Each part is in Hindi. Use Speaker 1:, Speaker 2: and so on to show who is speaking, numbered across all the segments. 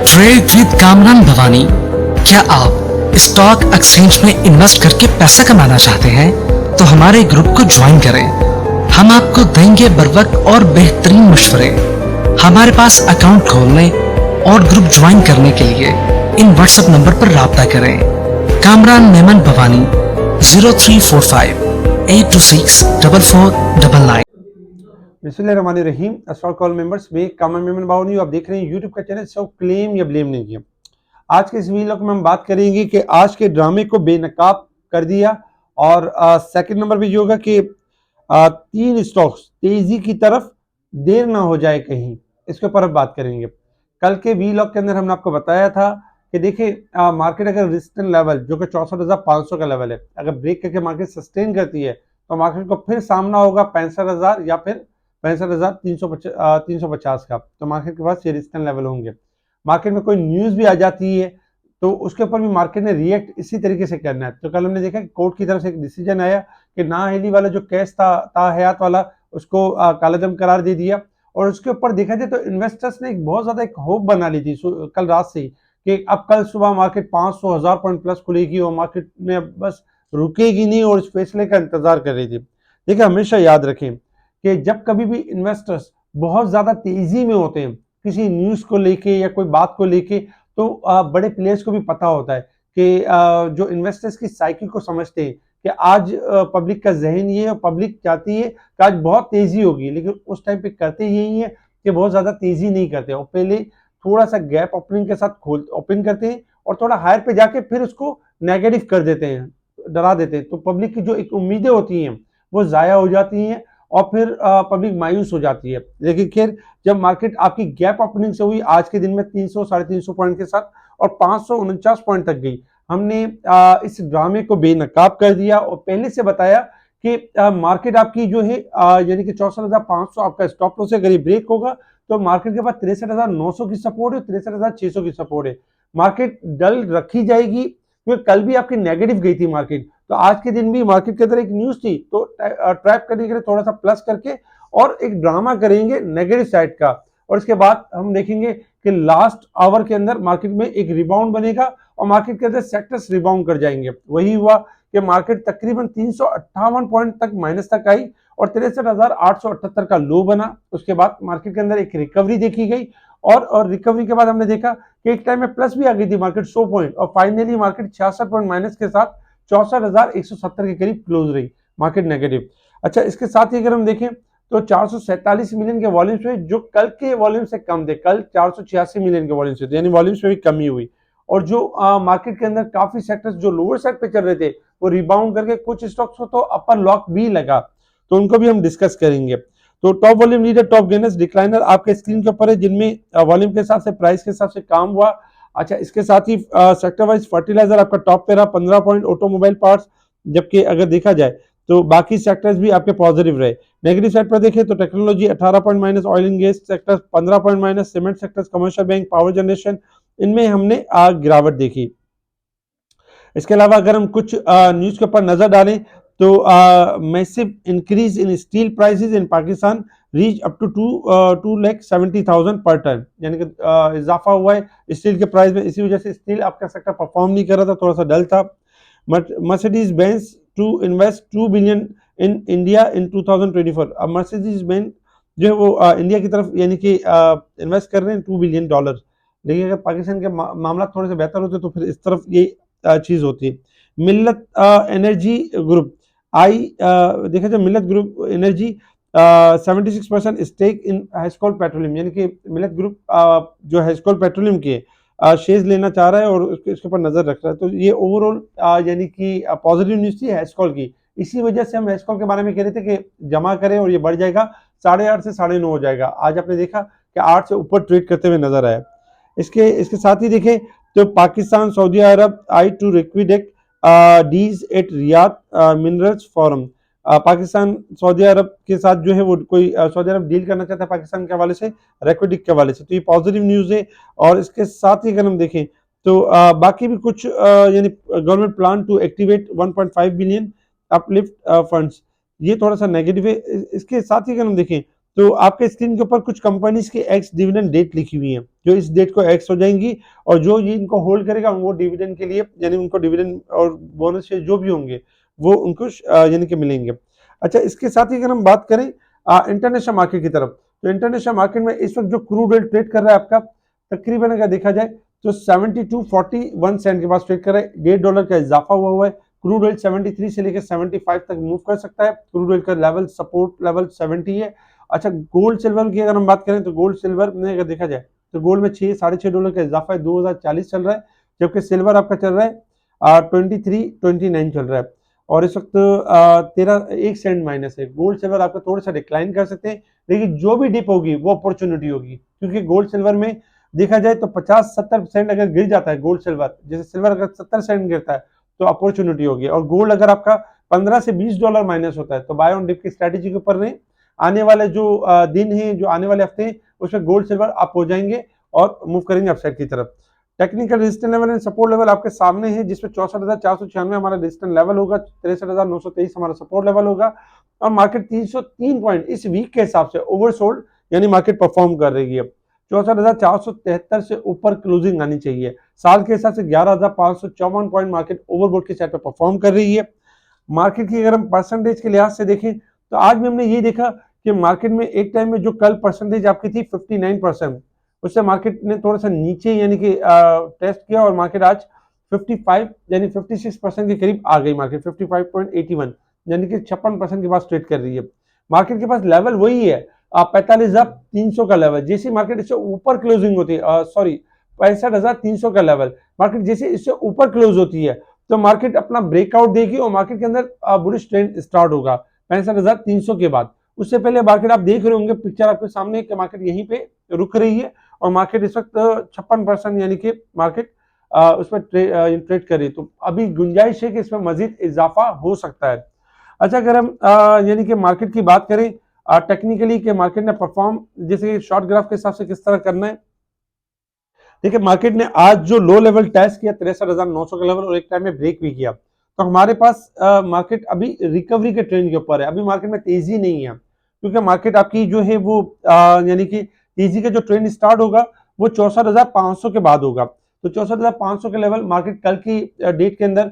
Speaker 1: Trade with Kamran Bhavani. क्या आप स्टॉक एक्सचेंज में इन्वेस्ट करके पैसा कमाना चाहते हैं तो हमारे ग्रुप को ज्वाइन करें। हम आपको देंगे बर वक्त और बेहतरीन मशवरे। हमारे पास अकाउंट खोलने और ग्रुप ज्वाइन करने के लिए इन व्हाट्सएप नंबर पर राब्ता करें। कामरान मेमन भवानी 0345 826 4499।
Speaker 2: बिस्मिल्लाहिर्रहमानिर्रहीम। अस्सलाम कॉल मेंबर्स में कामरान मेमन भवानी, आप देख रहे हैं यूट्यूब का चैनल। सब क्लेम या ब्लेम नहीं किया। आज के इस वीडियो में हम बात करेंगे कि आज के ड्रामे को बेनकाब कर दिया और सेकंड नंबर पे जो होगा कि तीन स्टॉक्स तेजी की तरफ देर ना हो जाए कहीं, इसके ऊपर हम बात करेंगे। कल के वीलॉग के अंदर हमने आपको बताया था कि देखिए मार्केट अगर रेजिस्टेंस लेवल जो कि 64,500 का लेवल है, अगर ब्रेक करके मार्केट सस्टेन करती है तो मार्केट को फिर सामना होगा 65,000 या फिर 65,350 का। तो मार्केट के पास ये रेजिस्टेंस लेवल होंगे। मार्केट में कोई न्यूज भी आ जाती है तो उसके ऊपर भी मार्केट ने रिएक्ट इसी तरीके से करना है। तो कल हमने देखा कि कोर्ट की तरफ से एक डिसीजन आया कि नाअहली वाला जो केस था हयात वाला, उसको कालादम करार दे दिया। और उसके ऊपर देखा जाए तो इन्वेस्टर्स ने एक बहुत ज्यादा एक होप बना ली थी कल रात से ही कि अब कल सुबह मार्केट 500,000 पॉइंट प्लस खुलेगी और मार्केट में बस रुकेगी नहीं और इस फैसले का इंतजार कर रही थी। देखिए हमेशा याद रखें कि जब कभी भी इन्वेस्टर्स बहुत ज्यादा तेजी में होते हैं किसी न्यूज को लेके या कोई बात को लेके, तो बड़े प्लेयर्स को भी पता होता है कि जो इन्वेस्टर्स की साइकिल को समझते हैं कि आज पब्लिक का जहन ये है और पब्लिक चाहती है कि आज बहुत तेजी होगी, लेकिन उस टाइम पे करते यही है कि बहुत ज्यादा तेजी नहीं करते और पहले थोड़ा सा गैप ओपनिंग के साथ ओपन करते हैं और थोड़ा हायर पे जाके फिर उसको नेगेटिव कर देते हैं, डरा देते हैं। तो पब्लिक की जो एक उम्मीदें होती हैं वो जाया हो जाती हैं और फिर पब्लिक मायूस हो जाती है। लेकिन खैर जब मार्केट आपकी गैप ओपनिंग से हुई आज के दिन में 300 350 पॉइंट के साथ और 549 पॉइंट तक गई, हमने इस ड्रामे को बेनकाब कर दिया और पहले से बताया कि मार्केट आपकी जो है यानी कि 64,500 आपका स्टॉप लॉस है। अगर ये ब्रेक होगा तो मार्केट के पास 63,900 की सपोर्ट है, 63,600 की सपोर्ट है। मार्केट डल रखी जाएगी क्योंकि कल भी आपकी नेगेटिव गई थी मार्केट, तो आज के दिन भी मार्केट के अंदर एक न्यूज थी तो ट्रैप करने के लिए थोड़ा सा प्लस करके और एक ड्रामा करेंगे नेगेटिव साइड का। और इसके बाद हम देखेंगे कि लास्ट आवर के अंदर मार्केट में एक रिबाउंड बनेगा और मार्केट के अंदर सेक्टर्स रिबाउंड कर जाएंगे। वही हुआ कि मार्केट तकरीबन 358 पॉइंट तक माइनस तक आई और 63,878 का लो बना। उसके बाद मार्केट के अंदर एक रिकवरी देखी गई और रिकवरी के बाद हमने देखा कि एक टाइम में प्लस भी आ गई थी मार्केट 100 पॉइंट और फाइनली मार्केट 66 पॉइंट माइनस के साथ 64,170 के करीब क्लोज रही मार्केट नेगेटिव। अच्छा, इसके साथ ही अगर हम देखें तो 447 मिलियन के वॉल्यूम्स हुए जो कल के वॉल्यूम से कम थे। कल 486 मिलियन के वॉल्यूम थे, यानी वॉल्यूम्स में भी कमी हुई। और जो मार्केट के अंदर काफी सेक्टर्स जो लोअर साइड पे चल रहे थे वो रिबाउंड करके कुछ स्टॉक्स को तो अपर लॉक भी लगा, तो उनको भी हम डिस्कस करेंगे। तो top volume leader, top gainers, decliner आपके स्क्रीन के ऊपर है जिनमें वॉल्यूम के हिसाब से प्राइस के हिसाब से काम हुआ। अच्छा, इसके साथ ही सेक्टर वाइज फर्टिलाइजर आपका टॉप पे रहा 15 पॉइंट, ऑटोमोबाइल पार्ट्स, जबकि अगर देखा जाए तो बाकी सेक्टर्स भी आपके पॉजिटिव रहे। नेगेटिव साइड पर देखें तो technology 18 point minus, oil and gas sector 15 point minus, cement sectors, commercial bank, power generation, इनमें हमने गिरावट देखी। इसके अलावा अगर हम कुछ न्यूज के ऊपर नजर डालें तो massive increase in steel prices in Pakistan reach up to 2,70,000 per ton, यानी कि इजाफा हुआ है स्टील के प्राइस में। इसी वजह से स्टील आपका सेक्टर परफॉर्म नहीं कर रहा था, थोड़ा सा डल था। Mercedes Benz to invest 2 billion in India in 2024। अब मर्सिडीज बेंज जो है वो इंडिया की तरफ यानी कि इन्वेस्ट कर रहे हैं $2 बिलियन। लेकिन अगर पाकिस्तान के मामला थोड़े से बेहतर होते तो फिर इस तरफ ये चीज होती है। मिल्लत एनर्जी ग्रुप देखा जाए, Millat group energy 76% stake in Hascol petroleum, यानी कि मिल्लत ग्रुप जो हेस्कोल पेट्रोलियम के शेयर्स लेना चाह रहा है और इसके ऊपर नजर रख रहा है। तो ये ओवरऑल यानी कि पॉजिटिव न्यूज थी हेस्कोल की। इसी वजह से हम हेस्कोल के बारे में कह रहे थे कि जमा करें और ये बढ़ जाएगा, 8.5 से 9.5 हो जाएगा। आज आपने देखा कि 8 से ऊपर ट्रेड करते हुए नजर आया। इसके साथ ही देखें तो Pakistan Saudi Arab I to liquidate these at Riyadh minerals forum. Pakistan Saudi Arab के साथ जो है वो कोई सऊदी अरब डील करना चाहता है पाकिस्तान के हवाले से, रेक्विडिक के हवाले से, तो ये पॉजिटिव न्यूज है। और इसके साथ ही अगर हम देखें तो बाकी भी कुछ यानी government plan to activate 1.5 billion uplift funds, ये थोड़ा सा नेगेटिव है। इसके साथ ही अगर हम देखें तो आपके स्क्रीन के ऊपर कुछ कंपनीज की एक्स डिविडेंड डेट लिखी हुई है, जो इस डेट को एक्स हो जाएंगी, और जो ये इनको होल्ड करेगा वो डिविडेंड के लिए, यानी उनको डिविडेंड और बोनस जो भी होंगे वो उनको यानी कि मिलेंगे। अच्छा, इसके साथ ही अगर हम बात करें इंटरनेशनल मार्केट की तरफ, तो इंटरनेशनल मार्केट में इस वक्त जो क्रूड ऑयल ट्रेड कर रहा है आपका, तकरीबन अगर देखा जाए तो 72.41 सेंट के पास ट्रेड कर रहा है। $1.5 का इजाफा हुआ है। क्रूड ऑयल 73 से लेकर 75 तक मूव कर सकता है। क्रूड ऑयल का लेवल सपोर्ट लेवल 70 है। अच्छा, गोल्ड सिल्वर की अगर हम बात करें तो गोल्ड सिल्वर में अगर देखा जाए तो गोल्ड में $6.5 का इजाफा है, 2040 चल रहा है, जबकि सिल्वर आपका चल रहा है 2329 चल रहा है, और इस वक्त 1 सेंट माइनस है। गोल्ड सिल्वर आपका थोड़ा सा डिक्लाइन कर सकते हैं, लेकिन जो भी डिप होगी वो अपॉर्चुनिटी होगी, क्योंकि गोल्ड सिल्वर में देखा जाए तो 50-70% अगर गिर जाता है गोल्ड सिल्वर, जैसे सिल्वर अगर 70 सेंट गिरता है तो अपॉर्चुनिटी होगी, और गोल्ड अगर आपका 15 से $20 माइनस होता है तो बाय ऑन डिप की स्ट्रेटेजी के ऊपर नहीं, आने वाले जो दिन हैं, जो आने वाले हफ्ते हैं, उसमें गोल्ड सिल्वर अप हो जाएंगे और मूव करेंगे अपसाइड की तरफ। Technical resistance level and support level आपके सामने है, जिसमें 64,496 हमारा रेजिस्टेंस लेवल होगा, 63,923 हमारा सपोर्ट लेवल होगा, और मार्केट 303 पॉइंट इस वीक के हिसाब से ओवरसोल्ड यानी मार्केट परफॉर्म कर रही है। 64,473 से ऊपर क्लोजिंग आनी चाहिए। साल के हिसाब से 11,554 पॉइंट मार्केट ओवरबोट की साइड पर परफॉर्म कर रही है। मार्केट की अगर हम परसेंटेज के लिहाज से देखें तो आज भी हमने ये देखा कि मार्केट में एक टाइम में जो कल परसेंटेज आपकी थी 59%, उससे मार्केट ने थोड़ा सा नीचे यानी कि टेस्ट किया, और मार्केट आज 55 यानी 56% के करीब आ गई। मार्केट 55.81 यानी कि 56% के पास ट्रेड कर रही है। मार्केट के पास लेवल वही है 45,300 का लेवल। जैसे मार्केट इससे ऊपर क्लोजिंग होती है, सॉरी 65,300 का लेवल, मार्केट जैसे इससे ऊपर क्लोज होती है तो मार्केट अपना ब्रेकआउट देगी और मार्केट के अंदर बुलिश ट्रेंड स्टार्ट होगा 65,300 के बाद। उससे पहले मार्केट आप देख रहे होंगे पिक्चर आपके सामने कि मार्केट यहीं पे रुक रही है, और मार्केट इस वक्त 56% यानी कि मार्केट उस पर ट्रेड कर रही है, तो अभी गुंजाइश है कि इसमें मजीद इजाफा हो सकता है। अच्छा, अगर हम यानी कि मार्केट की बात करें टेक्निकली कि मार्केट ने परफॉर्म जैसे शॉर्ट ग्राफ के हिसाब से किस तरह करना है, देखिए मार्केट ने आज जो लो लेवल टेस्ट किया 63,900 का लेवल, और एक टाइम में ब्रेक भी किया, तो हमारे पास मार्केट अभी रिकवरी के ट्रेंड के ऊपर है। अभी मार्केट में तेजी नहीं है, क्योंकि मार्केट आपकी जो है वो यानी कि तेजी का जो ट्रेंड स्टार्ट होगा वो 64,500 के बाद होगा। तो 64,500 के लेवल मार्केट कल की डेट के अंदर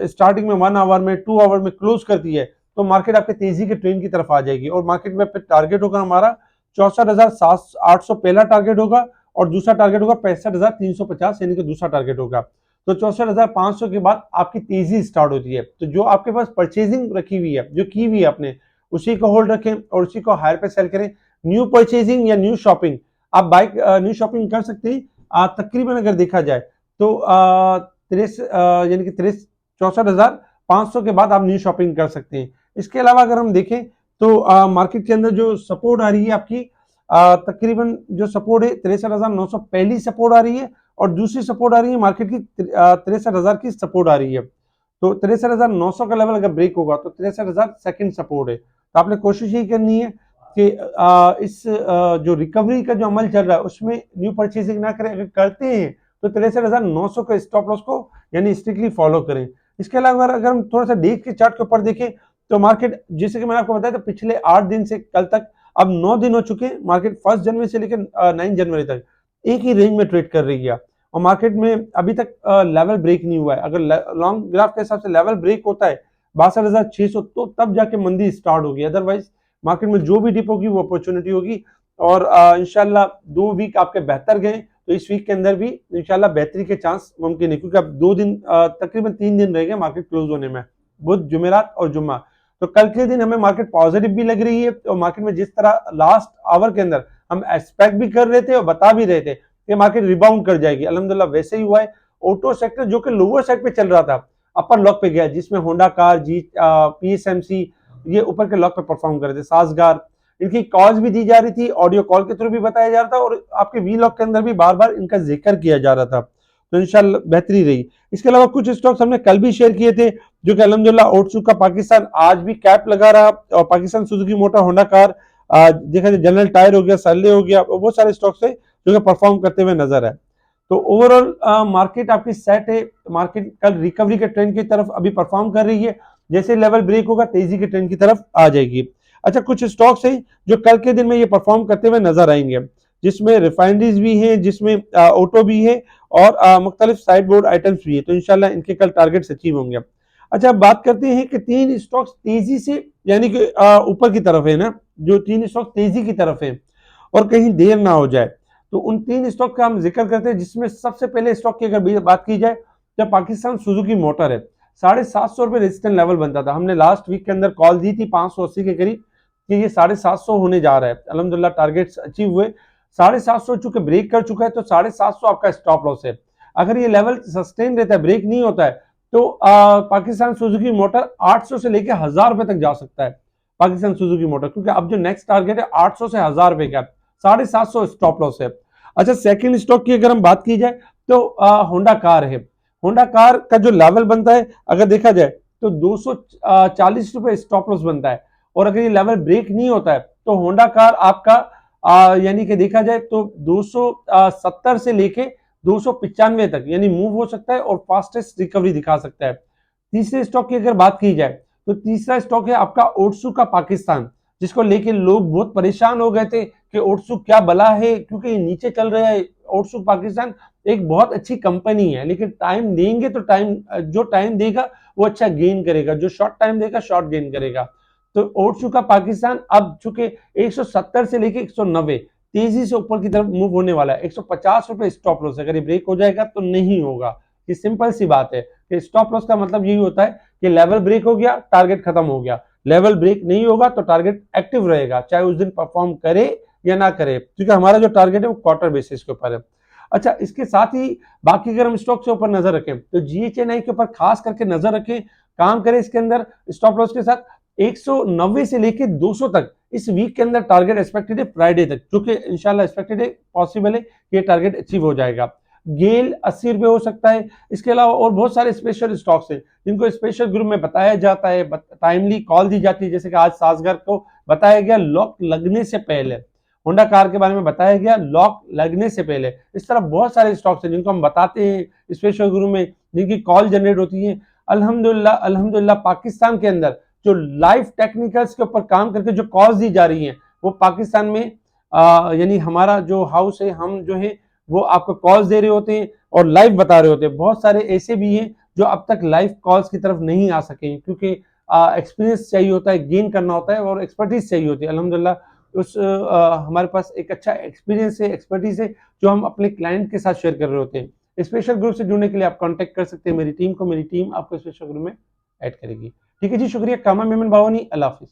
Speaker 2: स्टार्टिंग में 1 आवर में 2 आवर में क्लोज करती है, तो मार्केट आपके तेजी के ट्रेंड की तरफ आ जाएगी, और मार्केट में फिर टारगेट होगा हमारा 64,800 पहला टारगेट होगा, और दूसरा टारगेट होगा 65,350 यानी कि दूसरा टारगेट होगा। तो 64,500 के बाद आपकी तेजी स्टार्ट होती है। तो जो आपके पास परचेजिंग रखी हुई है, जो की हुई है आपने, उसी को होल्ड रखें और उसी को हायर पे सेल करें। न्यू परचेजिंग या न्यू शॉपिंग, आप बाइक न्यू शॉपिंग कर सकते हैं। तकरीबन अगर देखा जाए तो यानी कि 64,500 के बाद आप न्यू शॉपिंग कर सकते हैं। इसके अलावा अगर हम देखें तो मार्केट के अंदर जो सपोर्ट आ रही है आपकी, तकरीबन जो सपोर्ट है 63,900 पहली सपोर्ट आ रही है, और दूसरी सपोर्ट आ रही है मार्केट की 63,000 की सपोर्ट आ रही है। तो 63,900 का लेवल अगर ब्रेक होगा तो 63,000 सेकंड सपोर्ट है। तो आपने कोशिश यही करनी है कि इस जो रिकवरी का जो अमल चल रहा है उसमें न्यू परचेजिंग ना करें। अगर करते हैं तो 63,900 के स्टॉप लॉस को यानी स्ट्रिक्टली फॉलो करें। इसके अलावा अगर हम थोड़ा सा डेज के चार्ट के ऊपर देखें तो मार्केट, जैसे कि मैंने आपको बताया था, पिछले 8 दिन से कल तक अब 9 दिन हो चुके हैं। मार्केट 1 जनवरी से लेकर 9 जनवरी तक एक ही रेंज में ट्रेड कर रही है, और मार्केट में अभी तक लेवल ब्रेक नहीं हुआ है। अगर लॉन्ग ग्राफ के हिसाब से लेवल ब्रेक होता है 62,600 तो तब जाके मंदी स्टार्ट होगी, अदरवाइज मार्केट में जो भी डिप होगी वो अपॉर्चुनिटी होगी। और इंशाल्लाह 2 वीक आपके बेहतर गए तो इस वीक के अंदर भी इंशाल्लाह बेहतरी के चांस मुमकिन है, क्योंकि अब 2 दिन तकरीबन 3 दिन रह गए मार्केट क्लोज होने में, बुध, जुमेरात और जुम्मा। तो कल के दिन हमें मार्केट पॉजिटिव भी लग रही है, और मार्केट में जिस तरह लास्ट आवर के अंदर हम एक्सपेक्ट भी कर रहे थे और बता भी रहे थे कि मार्केट रिबाउंड कर जाएगी, अल्हम्दुलिल्लाह वैसे ही हुआ है। ऑटो सेक्टर जो कि लोअर साइड पे चल रहा था अपर लॉक पे गया, जिसमें होंडा कार, PSMC ये ऊपर के लॉक पे परफॉर्म कर रहे थे। साजगार, इनकी कॉल्स भी दी जा रही थी, ऑडियो कॉल के थ्रू भी बताया जा रहा था, और आपके वी लॉक के अंदर भी बार बार इनका जिक्र किया जा रहा था। तो इंशाल्लाह बेहतरी रही। इसके अलावा कुछ स्टॉक्स हमने कल भी शेयर किए थे, जो कि अल्हम्दुलिल्लाह ओटसुका पाकिस्तान आज भी कैप लगा रहा, और Pakistan Suzuki motor, Honda car, देखा जाए जनरल टायर हो गया, सर्ले हो गया, वो सारे स्टॉक्स है जो कि परफॉर्म करते हुए नजर है। तो ओवरऑल मार्केट आपकी सेट है। मार्केट कल रिकवरी के ट्रेंड की तरफ अभी परफॉर्म कर रही है, जैसे लेवल ब्रेक होगा तेजी के ट्रेंड की तरफ आ जाएगी। अच्छा, कुछ स्टॉक्स हैं जो कल के दिन में ये परफॉर्म करते हुए नजर आएंगे, जिसमें रिफाइनरीज भी हैं, जिसमें ऑटो भी है और मुख्तलिफ साइड बोर्ड आइटम्स भी है। तो इंशाल्लाह इनके कल टारगेट्स अचीव होंगे। अच्छा, अब बात करते हैं कि तीन स्टॉक्स तेजी से यानी कि ऊपर की तरफ है ना, जो तीन स्टॉक तेजी की तरफ है और कहीं देर ना हो जाए, तो उन तीन स्टॉक का हम जिक्र करते हैं, जिसमें सबसे पहले स्टॉक की अगर बात की जाए तो पाकिस्तान सुजुकी मोटर है। 750 रुपये रेजिस्टेंट लेवल बनता था, हमने लास्ट वीक के अंदर कॉल दी थी 580 के करीब कि ये 750 होने जा रहा है। अल्हम्दुलिल्लाह टारगेट्स अचीव हुए, 750 चूंकि ब्रेक कर चुका है तो 750 आपका स्टॉप लॉस है। अगर ये लेवल सस्टेन रहता है, ब्रेक नहीं होता है, तो पाकिस्तान सुजुकी मोटर 800 से लेकर 1000 रुपए तक जा सकता है। पाकिस्तान सुजुकी मोटर, क्योंकि अब जो नेक्स्ट टारगेट है 800 से 1000 रुपए का, 750 स्टॉप लॉस है। अच्छा, सेकंड स्टॉक की अगर हम बात की जाए तो होंडा कार है। होंडा कार का जो लेवल बनता है अगर देखा जाए तो 240 रुपए स्टॉप लॉस बनता है, और अगर ये लेवल ब्रेक नहीं होता है तो होंडा कार आपका यानी कि देखा जाए तो 270 से लेके 295 तक यानी मूव हो सकता है और फास्टेस्ट रिकवरी दिखा सकता है। तीसरे स्टॉक की अगर बात की जाए तो तीसरा स्टॉक है आपका ओट्सू का पाकिस्तान, जिसको लेके लोग बहुत परेशान हो गए थे कि ओट्सू क्या बला है, क्योंकि ये नीचे चल रहा है। ओट्सू पाकिस्तान एक बहुत अच्छी कंपनी है, लेकिन टाइम देंगे तो जो टाइम देगा वो अच्छा गेन करेगा, जो शॉर्ट टाइम देगा शॉर्ट गेन करेगा। तो ओट्सू का पाकिस्तान अब चूंकि 170 से लेके 190 तेजी से ऊपर की तरफ मूव होने वाला है। 150 रुपए स्टॉप लॉस, अगर ये ब्रेक हो जाएगा तो नहीं होगा। ये सिंपल सी बात है कि स्टॉप लॉस का मतलब यही होता है कि लेवल ब्रेक हो गया, टारगेट खत्म हो गया। लेवल ब्रेक नहीं होगा तो टारगेट एक्टिव रहेगा, चाहे उस दिन परफॉर्म करे या ना करे, क्योंकि हमारा जो टारगेट है वो क्वार्टर बेसिस के ऊपर है। अच्छा, इसके साथ ही बाकी अगर हम स्टॉक के ऊपर नजर रखें तो जीएचएनआई के ऊपर खास करके नजर रखें, काम करें इसके अंदर स्टॉप लॉस के साथ। 190 से लेके 200 तक इस वीक के अंदर टारगेट एक्सपेक्टेड है, फ्राइडे तक, जो कि इंशाल्लाह एक्सपेक्टेड है, पॉसिबल है कि ये टारगेट अचीव हो जाएगा। गेल 80 रुपए हो सकता है। इसके अलावा और बहुत सारे स्पेशल स्टॉक्स हैं जिनको स्पेशल ग्रुप में बताया जाता है, टाइमली कॉल दी जाती है, जैसे कि आज सासगर को बताया गया लॉक लगने से पहले, होंडा कार के बारे में बताया गया लॉक लगने से पहले। इस तरह बहुत सारे स्टॉक्स हैं जिनको हम बताते हैं स्पेशल ग्रुप में, जिनकी कॉल जनरेट होती है। अल्हम्दुलिल्लाह अल्हम्दुलिल्लाह पाकिस्तान के अंदर जो लाइव टेक्निकल्स के ऊपर काम करके जो कॉल्स दी जा रही हैं वो पाकिस्तान में यानी हमारा जो हाउस है, हम जो है वो आपको कॉल्स दे रहे होते हैं और लाइव बता रहे होते हैं। बहुत सारे ऐसे भी हैं जो अब तक लाइव कॉल्स की तरफ नहीं आ सके, क्योंकि एक्सपीरियंस चाहिए होता है, गेन करना होता है और एक्सपर्टीज चाहिए होती है। अल्हम्दुलिल्लाह हमारे पास एक अच्छा एक्सपीरियंस है, एक्सपर्टीज है, जो हम अपने क्लाइंट के साथ शेयर कर रहे होते हैं। स्पेशल ग्रुप से जुड़ने के लिए आप कांटेक्ट कर सकते हैं मेरी टीम को, मेरी टीम आपको स्पेशल ग्रुप में ऐड करेगी। ठीक है जी, शुक्रिया। कामा मेमन बावानी, अल्लाह हाफिज।